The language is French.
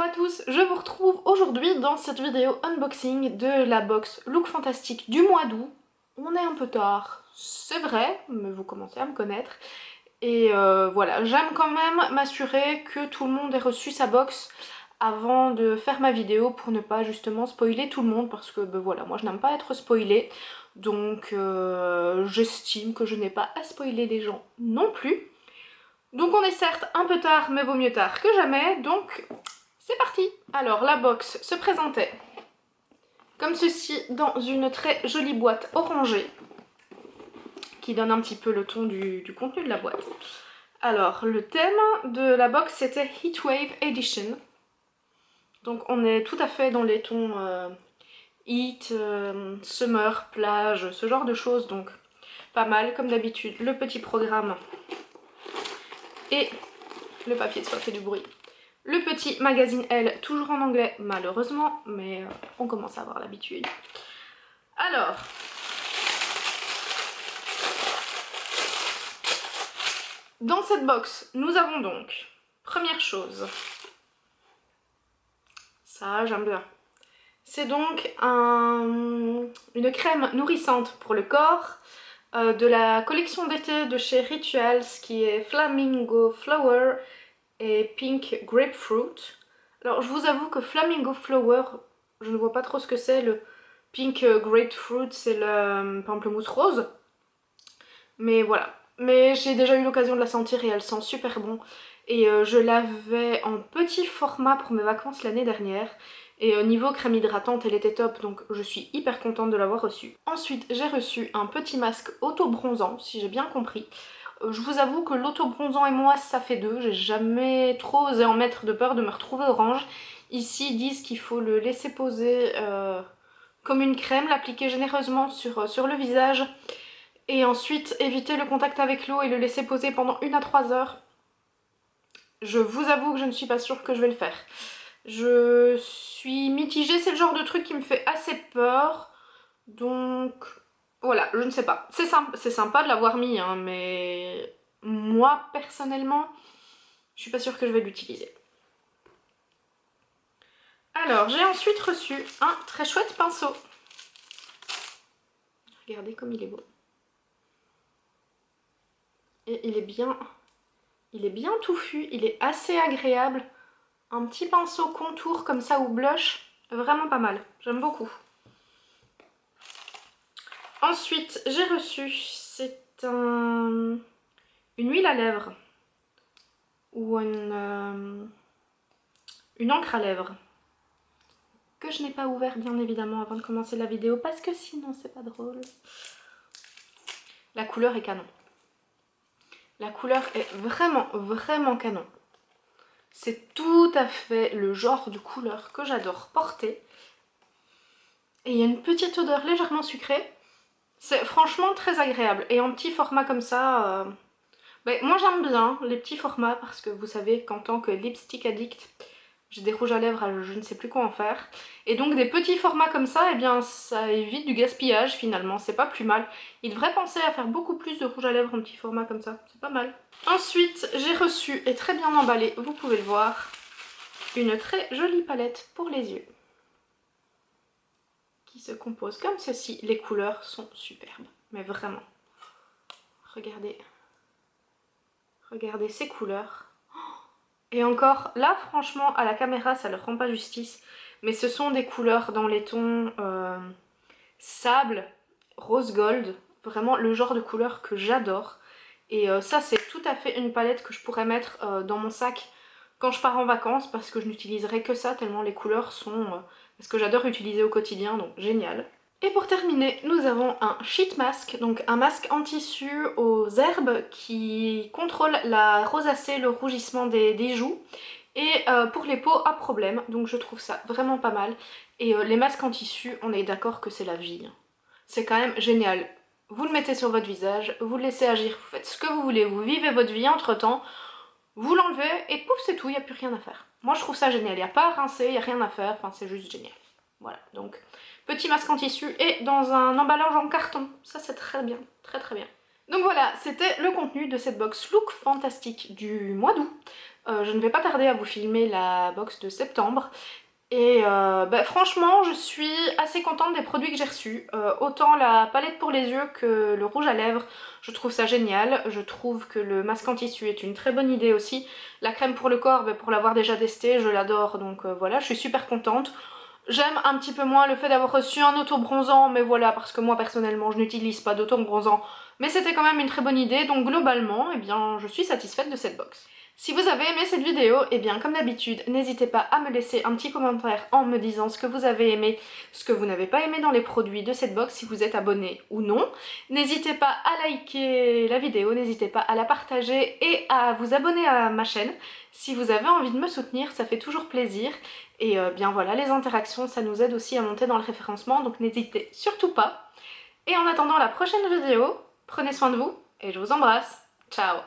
à tous, je vous retrouve aujourd'hui dans cette vidéo unboxing de la box Look Fantastique du mois d'août. On est un peu tard, c'est vrai, mais vous commencez à me connaître. Et voilà, j'aime quand même m'assurer que tout le monde ait reçu sa box avant de faire ma vidéo pour ne pas justement spoiler tout le monde parce que ben voilà, moi je n'aime pas être spoilée. Donc j'estime que je n'ai pas à spoiler les gens non plus. Donc on est certes un peu tard, mais vaut mieux tard que jamais, donc c'est parti. Alors la box se présentait comme ceci dans une très jolie boîte orangée qui donne un petit peu le ton du contenu de la boîte. Alors le thème de la box c'était Heatwave Edition. Donc on est tout à fait dans les tons heat, summer, plage, ce genre de choses, donc pas mal comme d'habitude. Le petit programme et le papier de soie fait du bruit. Le petit magazine Elle, toujours en anglais malheureusement, mais on commence à avoir l'habitude. Alors, dans cette box, nous avons donc, première chose, ça j'aime bien, c'est donc une crème nourrissante pour le corps de la collection d'été de chez Rituals qui est Flamingo Flower et Pink Grapefruit. Alors je vous avoue que Flamingo Flower, je ne vois pas trop ce que c'est. Le Pink Grapefruit c'est le pamplemousse rose. Mais voilà. Mais j'ai déjà eu l'occasion de la sentir et elle sent super bon. Et je l'avais en petit format pour mes vacances l'année dernière. Et niveau crème hydratante elle était top, donc je suis hyper contente de l'avoir reçue. Ensuite j'ai reçu un petit masque auto-bronzant, si j'ai bien compris. Je vous avoue que l'auto-bronzant et moi ça fait deux, j'ai jamais trop osé en mettre de peur de me retrouver orange. Ici ils disent qu'il faut le laisser poser comme une crème, l'appliquer généreusement sur le visage et ensuite éviter le contact avec l'eau et le laisser poser pendant 1 à 3 heures. Je vous avoue que je ne suis pas sûre que je vais le faire. Je suis mitigée, c'est le genre de truc qui me fait assez peur, donc voilà, je ne sais pas. C'est sympa de l'avoir mis, hein, mais moi, personnellement, je suis pas sûre que je vais l'utiliser. Alors, j'ai ensuite reçu un très chouette pinceau. Regardez comme il est beau. Et il est bien touffu, il est assez agréable. Un petit pinceau contour comme ça ou blush, vraiment pas mal, j'aime beaucoup. Ensuite, j'ai reçu, c'est une huile à lèvres ou une encre à lèvres que je n'ai pas ouvert bien évidemment avant de commencer la vidéo parce que sinon c'est pas drôle. La couleur est canon. La couleur est vraiment canon. C'est tout à fait le genre de couleur que j'adore porter. Et il y a une petite odeur légèrement sucrée. C'est franchement très agréable. Et en petit format comme ça, moi j'aime bien les petits formats parce que vous savez qu'en tant que lipstick addict, j'ai des rouges à lèvres, je ne sais plus quoi en faire. Et donc des petits formats comme ça, eh bien ça évite du gaspillage finalement, c'est pas plus mal. Ils devraient penser à faire beaucoup plus de rouges à lèvres en petit format comme ça, c'est pas mal. Ensuite, j'ai reçu, et très bien emballé, vous pouvez le voir, une très jolie palette pour les yeux. Qui se compose comme ceci. Les couleurs sont superbes, mais vraiment. Regardez. Regardez ces couleurs. Et encore, là franchement à la caméra ça leur rend pas justice, mais ce sont des couleurs dans les tons sable, rose gold, vraiment le genre de couleur que j'adore. Et ça c'est tout à fait une palette que je pourrais mettre dans mon sac quand je pars en vacances parce que je n'utiliserai que ça tellement les couleurs sont ce que j'adore utiliser au quotidien, donc génial. Et pour terminer, nous avons un sheet mask, donc un masque en tissu aux herbes qui contrôle la rosacée, le rougissement des joues et pour les peaux à problème, donc je trouve ça vraiment pas mal. Et les masques en tissu, on est d'accord que c'est la vie. C'est quand même génial. Vous le mettez sur votre visage, vous le laissez agir, vous faites ce que vous voulez, vous vivez votre vie entre temps, vous l'enlevez et pouf c'est tout, il n'y a plus rien à faire. Moi je trouve ça génial, il n'y a pas à rincer, il n'y a rien à faire, enfin c'est juste génial. Voilà, donc petit masque en tissu et dans un emballage en carton. Ça c'est très bien, très bien. Donc voilà, c'était le contenu de cette box Look Fantastique du mois d'août. Je ne vais pas tarder à vous filmer la box de septembre. Et franchement, je suis assez contente des produits que j'ai reçus. Autant la palette pour les yeux que le rouge à lèvres, je trouve ça génial. Je trouve que le masque en tissu est une très bonne idée aussi. La crème pour le corps, pour l'avoir déjà testée, je l'adore, donc voilà, je suis super contente. J'aime un petit peu moins le fait d'avoir reçu un auto-bronzant, mais voilà, parce que moi personnellement je n'utilise pas d'auto-bronzant, mais c'était quand même une très bonne idée, donc globalement, eh bien, je suis satisfaite de cette box. Si vous avez aimé cette vidéo, eh bien comme d'habitude, n'hésitez pas à me laisser un petit commentaire en me disant ce que vous avez aimé, ce que vous n'avez pas aimé dans les produits de cette box, si vous êtes abonné ou non. N'hésitez pas à liker la vidéo, n'hésitez pas à la partager et à vous abonner à ma chaîne. Si vous avez envie de me soutenir, ça fait toujours plaisir. Et bien voilà, les interactions, ça nous aide aussi à monter dans le référencement, donc n'hésitez surtout pas. Et en attendant la prochaine vidéo, prenez soin de vous et je vous embrasse. Ciao!